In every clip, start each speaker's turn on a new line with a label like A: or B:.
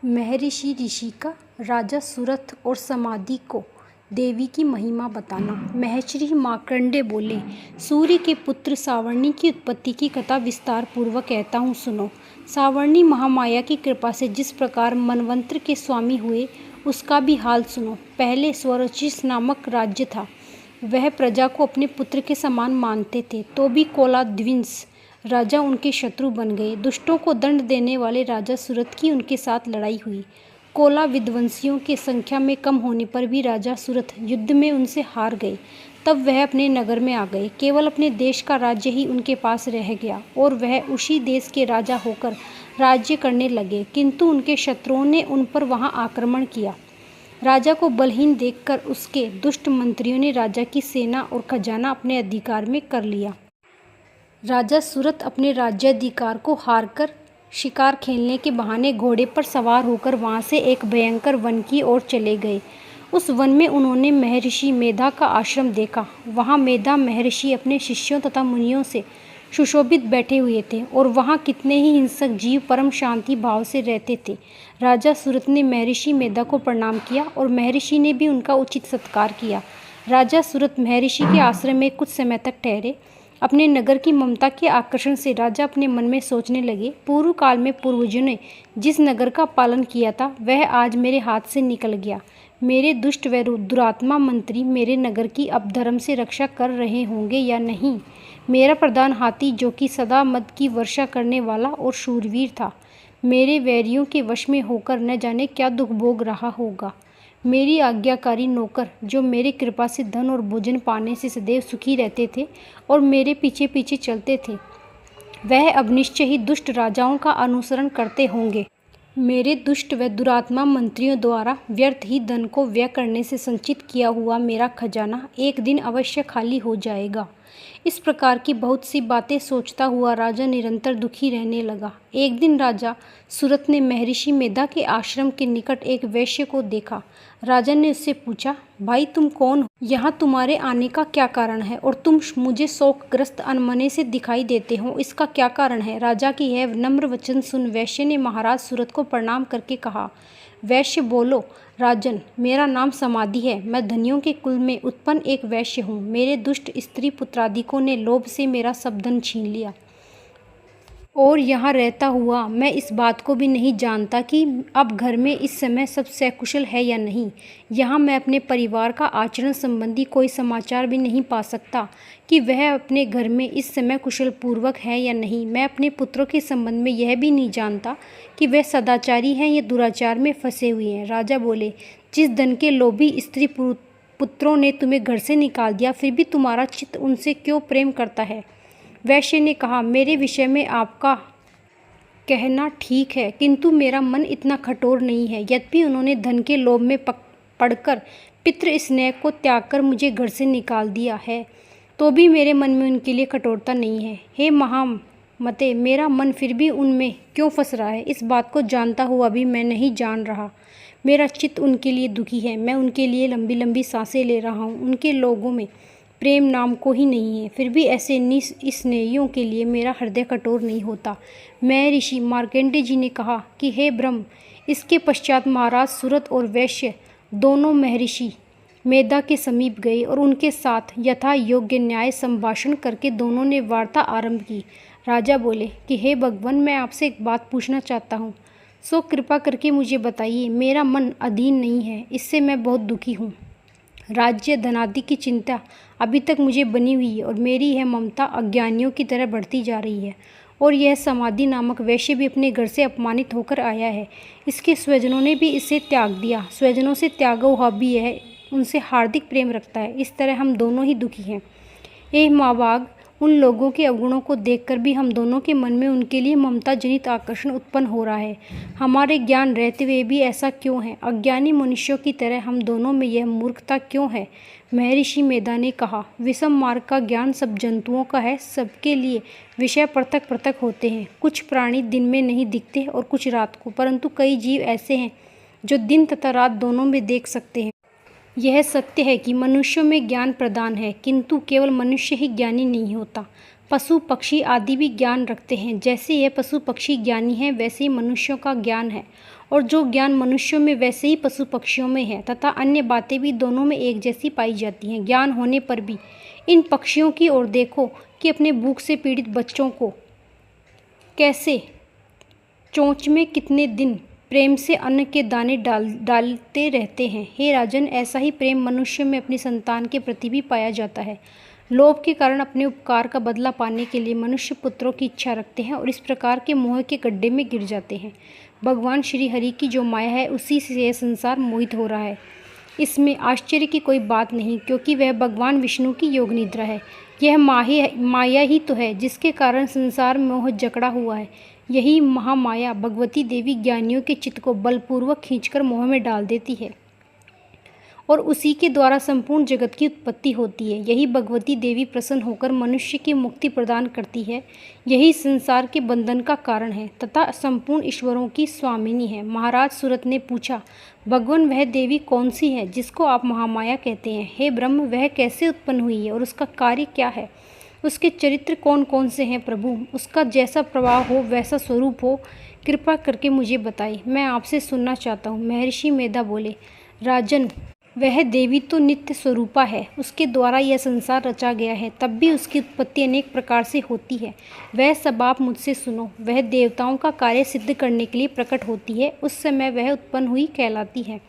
A: महर्षि ऋषिका राजा सुरथ और समाधि को देवी की महिमा बताना। महर्षि मार्कंडेय बोले, सूर्य के पुत्र सावर्णी की उत्पत्ति की कथा विस्तार पूर्वक कहता हूँ, सुनो। सावर्णी महामाया की कृपा से जिस प्रकार मनवंतर के स्वामी हुए, उसका भी हाल सुनो। पहले स्वरोचिष नामक राज्य था। वह प्रजा को अपने पुत्र के समान मानते थे, तो भी कोलाद्विंस राजा उनके शत्रु बन गए। दुष्टों को दंड देने वाले राजा सुरथ की उनके साथ लड़ाई हुई। कोला विध्वंसियों की संख्या में कम होने पर भी राजा सुरथ युद्ध में उनसे हार गए। तब वह अपने नगर में आ गए। केवल अपने देश का राज्य ही उनके पास रह गया और वह उसी देश के राजा होकर राज्य करने लगे, किंतु उनके शत्रुओं ने उन पर वहां आक्रमण किया। राजा को बलहीन देखकर उसके दुष्ट मंत्रियों ने राजा की सेना और खजाना अपने अधिकार में कर लिया। राजा सुरथ अपने राज्याधिकार को हारकर शिकार खेलने के बहाने घोड़े पर सवार होकर वहां से एक भयंकर वन की ओर चले गए। उस वन में उन्होंने महर्षि मेधा का आश्रम देखा। वहां मेधा महर्षि अपने शिष्यों तथा मुनियों से सुशोभित बैठे हुए थे और वहां कितने ही हिंसक जीव परम शांति भाव से रहते थे। राजा सुरथ ने महर्षि मेधा को प्रणाम किया और महर्षि ने भी उनका उचित सत्कार किया। राजा सुरथ महर्षि के आश्रम में कुछ समय तक ठहरे। अपने नगर की ममता के आकर्षण से राजा अपने मन में सोचने लगे, पूर्व काल में पूर्वजों ने जिस नगर का पालन किया था, वह आज मेरे हाथ से निकल गया। मेरे दुष्ट व दुरात्मा मंत्री मेरे नगर की अब धर्म से रक्षा कर रहे होंगे या नहीं। मेरा प्रधान हाथी, जो कि सदा मद की वर्षा करने वाला और शूरवीर था, मेरे वैरियों के वश में होकर न जाने क्या दुख भोग रहा होगा। मेरी आज्ञाकारी नौकर, जो मेरे कृपा से धन और भोजन पाने से सदैव सुखी रहते थे और मेरे पीछे पीछे चलते थे, वह अब निश्चय ही दुष्ट राजाओं का अनुसरण करते होंगे। मेरे दुष्ट व दुरात्मा मंत्रियों द्वारा व्यर्थ ही धन को व्यय करने से संचित किया हुआ मेरा खजाना एक दिन अवश्य खाली हो जाएगा। इस प्रकार की बहुत सी बातें सोचता हुआ राजा निरंतर दुखी रहने लगा। एक दिन राजा सुरथ ने महर्षि मेधा के आश्रम के निकट एक वैश्य को देखा। राजा ने उससे पूछा, भाई तुम कौन हो? यहाँ तुम्हारे आने का क्या कारण है और तुम मुझे शोकग्रस्त अनमने से दिखाई देते हो, इसका क्या कारण है? राजा की यह नम्र वचन सुन वैश्य ने महाराज सुरथ को प्रणाम करके कहा, वैश्य बोलो, राजन, मेरा नाम समाधि है। मैं धनियों के कुल में उत्पन्न एक वैश्य हूँ। मेरे दुष्ट स्त्री पुत्रादिकों ने लोभ से मेरा सब धन छीन लिया और यहाँ रहता हुआ मैं इस बात को भी नहीं जानता कि अब घर में इस समय सब सकुशल है या नहीं। यहाँ मैं अपने परिवार का आचरण संबंधी कोई समाचार भी नहीं पा सकता कि वह अपने घर में इस समय कुशल पूर्वक है या नहीं। मैं अपने पुत्रों के संबंध में यह भी नहीं जानता कि वह सदाचारी हैं या दुराचार में फंसे हुए हैं। राजा बोले, जिस धन के लोभी स्त्री पुत्रों ने तुम्हें घर से निकाल दिया, फिर भी तुम्हारा चित्त उनसे क्यों प्रेम करता है? वैश्य ने कहा, मेरे विषय में आपका कहना ठीक है, किंतु मेरा मन इतना कठोर नहीं है। यद्यपि उन्होंने धन के लोभ में पड़कर पितृ स्नेह को त्याग कर मुझे घर से निकाल दिया है, तो भी मेरे मन में उनके लिए कठोरता नहीं है। हे महामते, मेरा मन फिर भी उनमें क्यों फंस रहा है, इस बात को जानता हुआ भी मैं नहीं जान रहा। मेरा चित्त उनके लिए दुखी है। मैं उनके लिए लंबी लंबी सांसें ले रहा हूँ। उनके लोगों में प्रेम नाम को ही नहीं है। फिर भी ऐसे निस्नेहियों के लिए मेरा हृदय कठोर नहीं होता। मैं ऋषि मार्कंडेय जी ने कहा कि हे ब्रह्म। इसके पश्चात महाराज सुरथ और वैश्य दोनों महर्षि मेधा के समीप गए और उनके साथ यथा योग्य न्याय संभाषण करके दोनों ने वार्ता आरंभ की। राजा बोले कि हे भगवान, मैं आपसे एक बात पूछना चाहता हूँ, सो कृपा करके मुझे बताइए। मेरा मन अधीन नहीं है, इससे मैं बहुत दुखी हूँ। राज्य धनादि की चिंता अभी तक मुझे बनी हुई है और मेरी यह ममता अज्ञानियों की तरह बढ़ती जा रही है। और यह समाधि नामक वैश्य भी अपने घर से अपमानित होकर आया है। इसके स्वजनों ने भी इसे त्याग दिया। स्वजनों से त्यागा हुआ भी यह उनसे हार्दिक प्रेम रखता है। इस तरह हम दोनों ही दुखी हैं। ये मावाग, उन लोगों के अवगुणों को देखकर भी हम दोनों के मन में उनके लिए ममता जनित आकर्षण उत्पन्न हो रहा है। हमारे ज्ञान रहते हुए भी ऐसा क्यों है? अज्ञानी मनुष्यों की तरह हम दोनों में यह मूर्खता क्यों है? महर्षि मेधा ने कहा, विषम मार्ग का ज्ञान सब जंतुओं का है। सबके लिए विषय पृथक पृथक होते हैं। कुछ प्राणी दिन में नहीं दिखते और कुछ रात को, परंतु कई जीव ऐसे हैं जो दिन तथा रात दोनों में देख सकते हैं। यह सत्य है कि मनुष्यों में ज्ञान प्रदान है, किंतु केवल मनुष्य ही ज्ञानी नहीं होता। पशु पक्षी आदि भी ज्ञान रखते हैं। जैसे यह पशु पक्षी ज्ञानी हैं, वैसे ही मनुष्यों का ज्ञान है, और जो ज्ञान मनुष्यों में वैसे ही पशु पक्षियों में है, तथा अन्य बातें भी दोनों में एक जैसी पाई जाती हैं। ज्ञान होने पर भी इन पक्षियों की ओर देखो कि अपने भूख से पीड़ित बच्चों को कैसे चोंच में कितने दिन प्रेम से अन्न के दाने डालते रहते हैं। हे राजन, ऐसा ही प्रेम मनुष्य में अपनी संतान के प्रति भी पाया जाता है। लोभ के कारण अपने उपकार का बदला पाने के लिए मनुष्य पुत्रों की इच्छा रखते हैं और इस प्रकार के मोह के गड्ढे में गिर जाते हैं। भगवान श्री हरि की जो माया है, उसी से यह संसार मोहित हो रहा है। इसमें आश्चर्य की कोई बात नहीं, क्योंकि वह भगवान विष्णु की योग निद्रा है। यह माया ही तो है जिसके कारण संसार में मोह जकड़ा हुआ है। यही महामाया भगवती देवी ज्ञानियों के चित्त को बलपूर्वक खींचकर मोह में डाल देती है और उसी के द्वारा संपूर्ण जगत की उत्पत्ति होती है। यही भगवती देवी प्रसन्न होकर मनुष्य की मुक्ति प्रदान करती है। यही संसार के बंधन का कारण है तथा संपूर्ण ईश्वरों की स्वामिनी है। महाराज सूरत ने पूछा, भगवान, वह देवी कौन सी है जिसको आप महामाया कहते हैं? हे ब्रह्म, वह कैसे उत्पन्न हुई है और उसका कार्य क्या है? उसके चरित्र कौन कौन से हैं प्रभु? उसका जैसा प्रभाव हो, वैसा स्वरूप हो, कृपा करके मुझे बताइए, मैं आपसे सुनना चाहता हूँ। महर्षि मेधा बोले, राजन, वह देवी तो नित्य स्वरूपा है, उसके द्वारा यह संसार रचा गया है, तब भी उसकी उत्पत्ति अनेक प्रकार से होती है। वह सब आप मुझसे सुनो। वह देवताओं का कार्य सिद्ध करने के लिए प्रकट होती है, उस समय वह उत्पन्न हुई कहलाती है।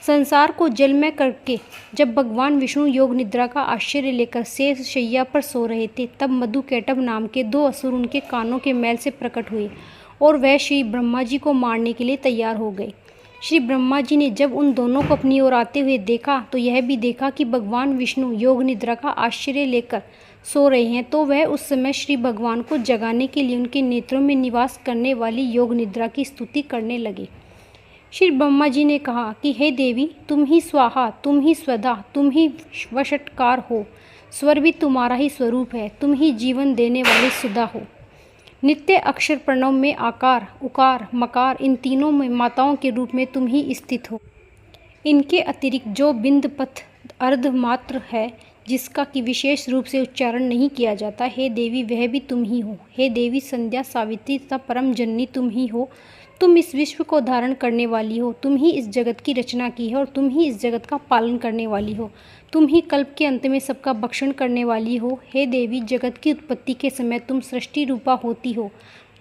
A: संसार को जलमय करके जब भगवान विष्णु योग निद्रा का आश्चर्य लेकर शेष शैया पर सो रहे थे, तब मधुकैटभ नाम के 2 असुर उनके कानों के मैल से प्रकट हुए और वह श्री ब्रह्मा जी को मारने के लिए तैयार हो गए। श्री ब्रह्मा जी ने जब उन दोनों को अपनी ओर आते हुए देखा, तो यह भी देखा कि भगवान विष्णु योग निद्रा का आश्चर्य लेकर सो रहे हैं, तो वह उस समय श्री भगवान को जगाने के लिए उनके नेत्रों में निवास करने वाली योग निद्रा की स्तुति करने लगे। श्री ब्रह्मा जी ने कहा कि हे देवी, तुम ही स्वाहा, तुम ही स्वधा, तुम ही वषटकार हो। स्वर भी तुम्हारा ही स्वरूप है, तुम ही जीवन देने वाली सुधा हो। नित्य अक्षर प्रणव में आकार, उकार, मकार, इन तीनों में माताओं के रूप में तुम ही स्थित हो। इनके अतिरिक्त जो बिंद पथ अर्ध मात्र है, जिसका कि विशेष रूप से उच्चारण नहीं किया जाता, हे देवी, वह भी तुम ही हो। हे देवी, संध्या, सावित्री तथा परम जननी तुम ही हो। तुम इस विश्व को धारण करने वाली हो, तुम ही इस जगत की रचना की है और तुम ही इस जगत का पालन करने वाली हो। तुम ही कल्प के अंत में सबका भक्षण करने वाली हो। हे देवी, जगत की उत्पत्ति के समय तुम सृष्टि रूपा होती हो,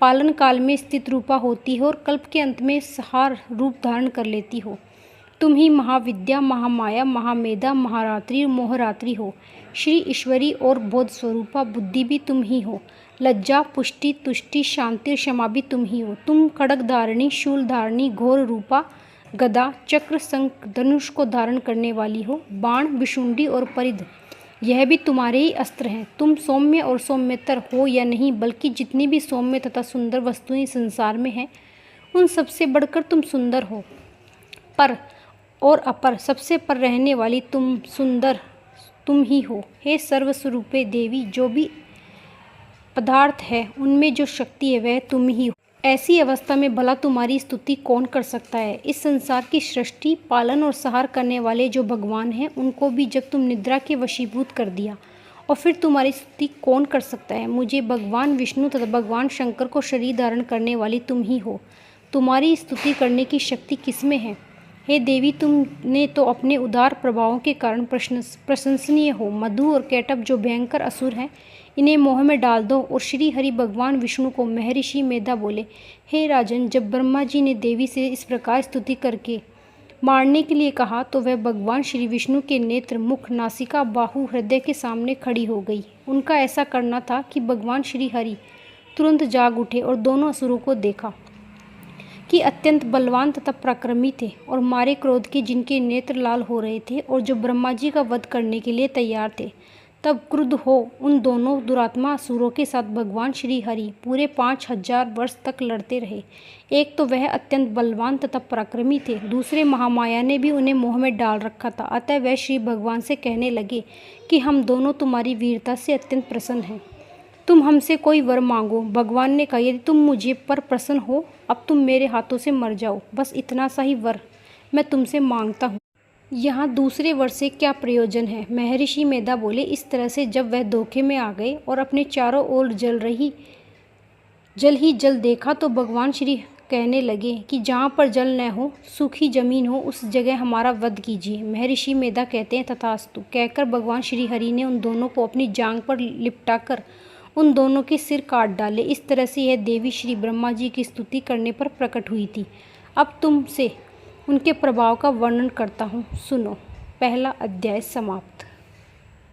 A: पालन काल में स्थित रूपा होती हो और कल्प के अंत में संहार रूप धारण कर लेती हो। तुम ही महाविद्या, महामाया, महामेधा, महारात्रि और मोहरात्रि हो। श्री ईश्वरी और बोध स्वरूपा बुद्धि भी तुम ही हो। लज्जा, पुष्टि, तुष्टि, शांति और क्षमा भी तुम ही हो। तुम खड्ग धारिणी, शूल धारिणी, घोर रूपा, गदा, चक्र, शंख, धनुष को धारण करने वाली हो। बाण, विशुंडी और परिध, यह भी तुम्हारे ही अस्त्र हैं। तुम सौम्य और सौम्यतर हो या नहीं, बल्कि जितनी भी सौम्य तथा सुंदर वस्तुएं संसार में हैं, उन सबसे बढ़कर तुम सुंदर हो। पर और अपर, सबसे पर रहने वाली तुम सुंदर तुम ही हो। हे सर्वस्वरूपे देवी, जो भी पदार्थ है उनमें जो शक्ति है वह तुम ही हो। ऐसी अवस्था में भला तुम्हारी स्तुति कौन कर सकता है? इस संसार की सृष्टि, पालन और संहार करने वाले जो भगवान हैं, उनको भी जब तुम निद्रा के वशीभूत कर दिया, और फिर तुम्हारी स्तुति कौन कर सकता है? मुझे भगवान विष्णु तथा भगवान शंकर को शरीर धारण करने वाली तुम ही हो। तुम्हारी स्तुति करने की शक्ति किसमें है? हे देवी, तुमने तो अपने उदार प्रभावों के कारण प्रशंसनीय हो। मधु और कैटभ जो भयंकर असुर हैं, इन्हें मोह में डाल दो। और श्री हरि भगवान विष्णु को महर्षि मेधा बोले, हे राजन, जब ब्रह्मा जी ने देवी से इस प्रकार स्तुति करके मारने के लिए कहा, तो वह भगवान श्री विष्णु के नेत्र, मुख, नासिका, बाहु, हृदय के सामने खड़ी हो गई। उनका ऐसा करना था कि भगवान श्री हरि तुरंत जाग उठे और दोनों असुरों को देखा कि अत्यंत बलवान तथा पराक्रमी थे और मारे क्रोध के जिनके नेत्र लाल हो रहे थे और जो ब्रह्मा जी का वध करने के लिए तैयार थे। तब क्रुद्ध हो उन दोनों दुरात्मा असुरों के साथ भगवान श्री हरि पूरे 5000 वर्ष तक लड़ते रहे। एक तो वह अत्यंत बलवान तथा पराक्रमी थे, दूसरे महामाया ने भी उन्हें मोह में डाल रखा था। अतः वह श्री भगवान से कहने लगे कि हम दोनों तुम्हारी वीरता से अत्यंत प्रसन्न हैं, तुम हमसे कोई वर मांगो। भगवान ने कहा, यदि तुम मुझे पर प्रसन्न हो, अब तुम मेरे हाथों से मर जाओ, बस इतना सा ही वर मैं तुमसे मांगता हूँ। यहाँ दूसरे वर से क्या प्रयोजन है? महर्षि मेधा बोले, इस तरह से जब वह धोखे में आ गए और अपने चारों ओर जल देखा तो भगवान श्री कहने लगे कि जहाँ पर जल न हो, सूखी जमीन हो, उस जगह हमारा वध कीजिए। महर्षि मेधा कहते हैं तथास्तु कहकर भगवान श्री हरि ने उन दोनों को अपनी जांघ पर लिपटाकर उन दोनों के सिर काट डाले। इस तरह से यह देवी श्री ब्रह्मा जी की स्तुति करने पर प्रकट हुई थी। अब तुमसे उनके प्रभाव का वर्णन करता हूँ, सुनो। पहला अध्याय समाप्त।